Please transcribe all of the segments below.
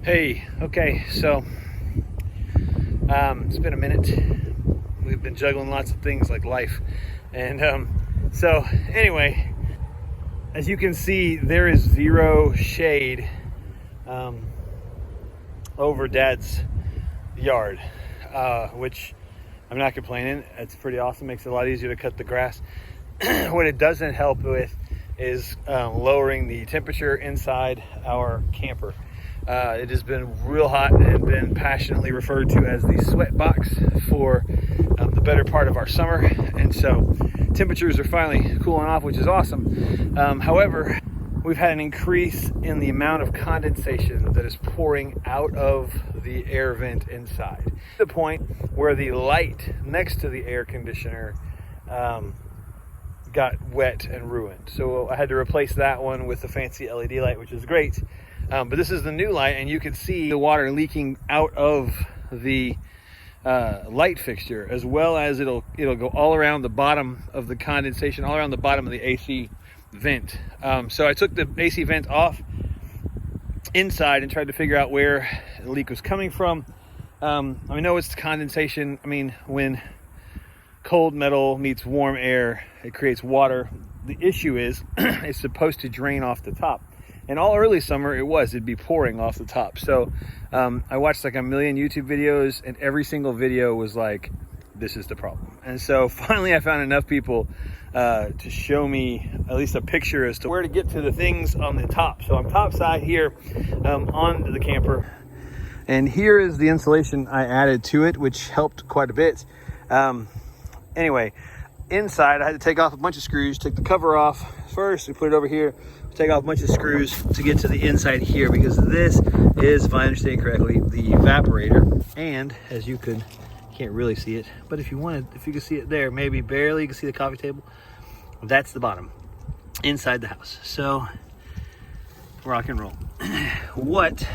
Hey, okay, so it's been a minute. We've been juggling lots of things like life. And so anyway, as you can see, there is zero shade over Dad's yard, which I'm not complaining. It's pretty awesome. Makes it a lot easier to cut the grass. What it doesn't help with is lowering the temperature inside our camper. It has been real hot and been passionately referred to as the sweat box for the better part of our summer. And so temperatures are finally cooling off, which is awesome. However, we've had an increase in the amount of condensation that is pouring out of the air vent inside, to the point where the light next to the air conditioner got wet and ruined. So I had to replace that one with the fancy LED light, which is great. But this is the new light, and you can see the water leaking out of the light fixture, as well as it'll go all around the bottom of the condensation, all around the bottom of the AC vent. So I took the AC vent off inside and tried to figure out where the leak was coming from. I know it's condensation. I mean, when cold metal meets warm air, it creates water. The issue is it's supposed to drain off the top. And all early summer, it'd be pouring off the top. So I watched like a million YouTube videos, and every single video was like, this is the problem. And so finally I found enough people to show me at least a picture as to where to get to the things on the top. So I'm topside here on the camper. And here is the insulation I added to it, which helped quite a bit. Anyway, inside I had to take off a bunch of screws, take the cover off first, we put it over here, take off a bunch of screws to get to the inside here, because this is, if I understand correctly, the evaporator. And as you can't really see it, but if you could see it there, maybe barely, you can see the coffee table. That's the bottom inside the house. So rock and roll. What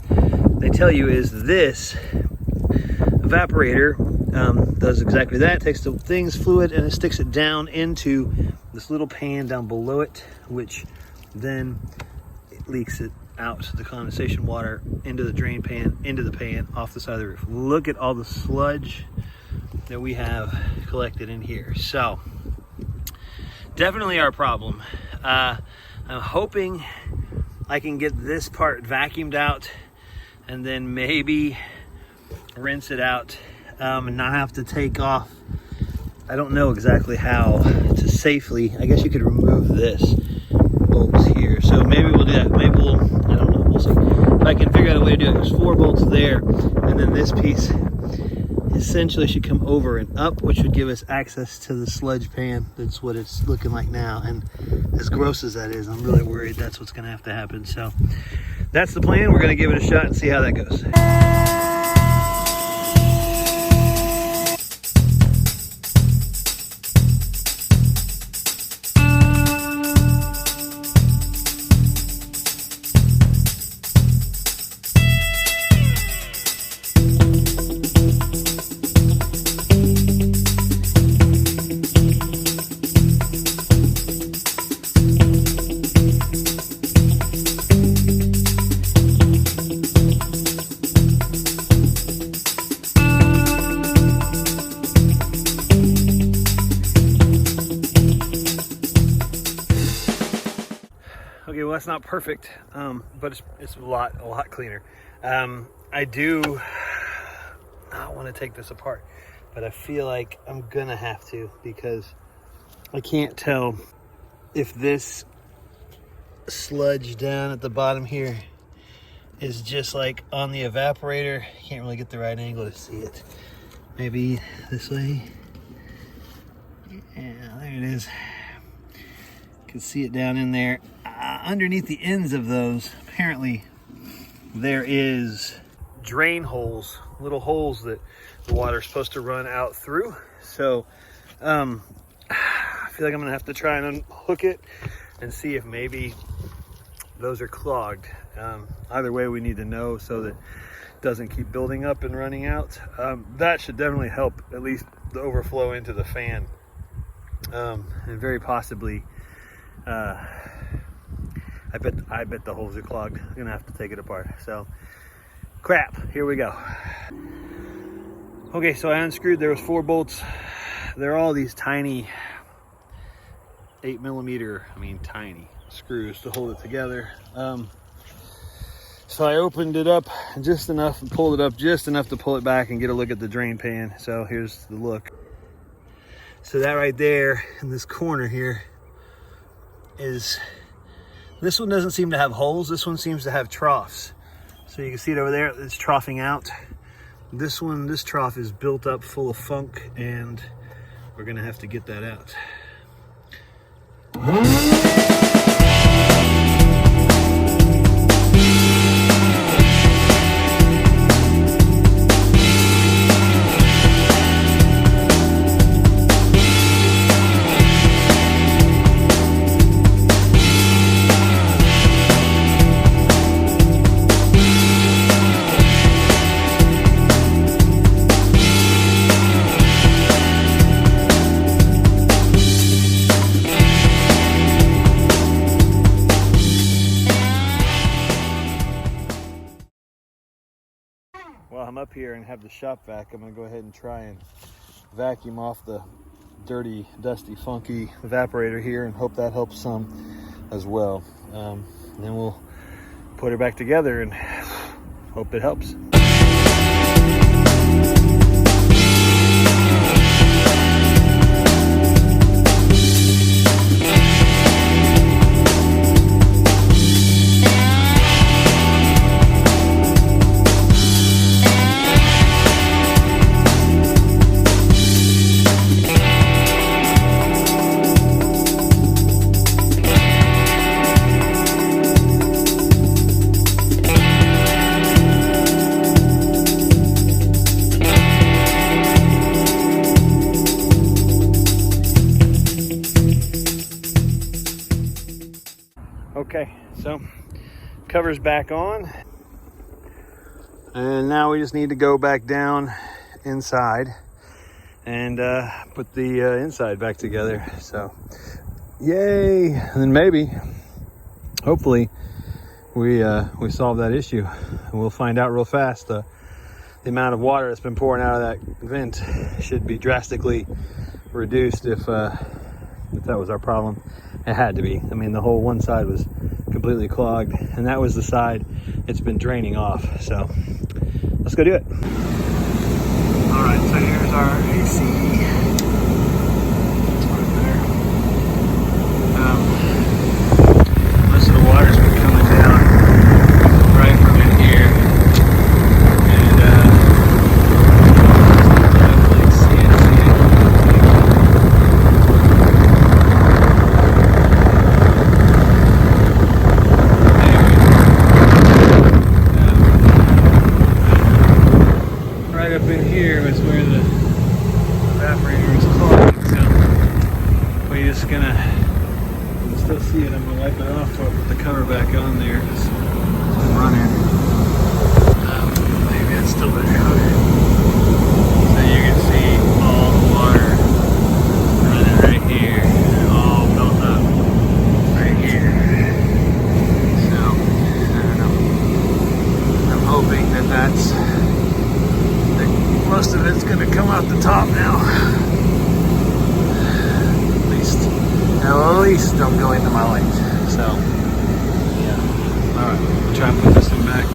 they tell you is this evaporator does exactly that. It takes the thing's fluid and it sticks it down into this little pan down below it, which then it leaks it out, the condensation water, into the drain pan, into the pan, off the side of the roof. Look at all the sludge that we have collected in here. So definitely our problem. I'm hoping I can get this part vacuumed out and then maybe rinse it out and not have to take off. I don't know exactly how to safely, I guess you could remove this bolts here. So maybe we'll do that. Maybe I don't know, we'll see. If I can figure out a way to do it, there's 4 bolts there, and then this piece essentially should come over and up, which would give us access to the sludge pan. That's what it's looking like now. And as gross as that is, I'm really worried that's what's gonna have to happen. So that's the plan. We're gonna give it a shot and see how that goes. Okay, well, that's not perfect, but it's a lot cleaner. I do not want to take this apart, but I feel like I'm gonna have to, because I can't tell if this sludge down at the bottom here is just like on the evaporator. Can't really get the right angle to see it. Maybe this way. Yeah, there it is. You can see it down in there. Underneath the ends of those, apparently there is drain holes, little holes that the water is supposed to run out through. So I feel like I'm gonna have to try and unhook it and see if maybe those are clogged. Either way, we need to know so that it doesn't keep building up and running out. That should definitely help at least the overflow into the fan, and very possibly I bet the holes are clogged. I'm gonna have to take it apart. So Crap, here we go. Okay, so I unscrewed, there was 4 bolts. They're all these tiny 8mm, tiny screws to hold it together. So I opened it up just enough and pulled it up just enough to pull it back and get a look at the drain pan. So here's the look. So that right there in this corner here is, this one doesn't seem to have holes. This one seems to have troughs. So you can see it over there, it's troughing out. This one, this trough is built up full of funk, and we're gonna have to get that out. While I'm up here and have the shop vac, I'm gonna go ahead and try and vacuum off the dirty, dusty, funky evaporator here and hope that helps some as well. And then we'll put it back together and hope it helps. Okay, so cover's back on, and now we just need to go back down inside and put the inside back together. So yay, and then maybe hopefully we solve that issue, and we'll find out real fast. The amount of water that's been pouring out of that vent should be drastically reduced if that was our problem. It had to be. The whole one side was completely clogged, and that was the side it's been draining off. So let's go do it. All right, so here's our AC. Most of the water's been coming down right from in here, and definitely see it. Right up in here is where the evaporator is clogged, so we're just gonna, you can still see it. I'm gonna wipe it off before I put the cover back on there. It's been running. Maybe it's still there. Okay. So you can see all the water running right here, all built up right here. So I don't know. I'm hoping that that's most of it's going to come out the top now. At least don't go into my light. So, yeah. Alright, we'll try and put this one back.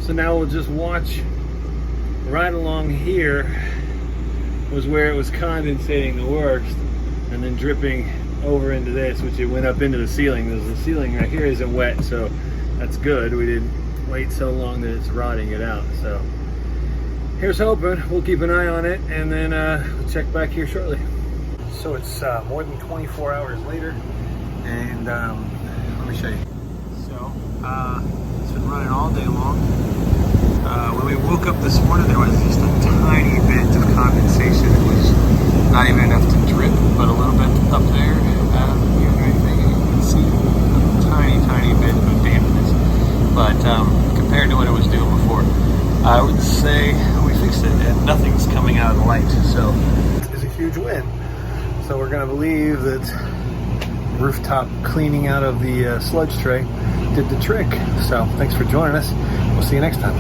So now we'll just watch. Right along here was where it was condensating the worst, and then dripping over into this, which it went up into the ceiling. The ceiling right here isn't wet, so that's good. We didn't wait so long that it's rotting it out. So here's hoping. We'll keep an eye on it, and then we'll check back here shortly. So it's more than 24 hours later, and let me show you. So it's been running all day long. When we woke up this morning, there was just a tiny bit of condensation. It was not even enough to drip, but a little bit up there. You can see a tiny bit of dampness. But compared to what it was doing before, I would say we fixed it and nothing's coming out of the light. So it's a huge win. So we're going to believe that rooftop cleaning out of the sludge tray did the trick. So thanks for joining us. We'll see you next time.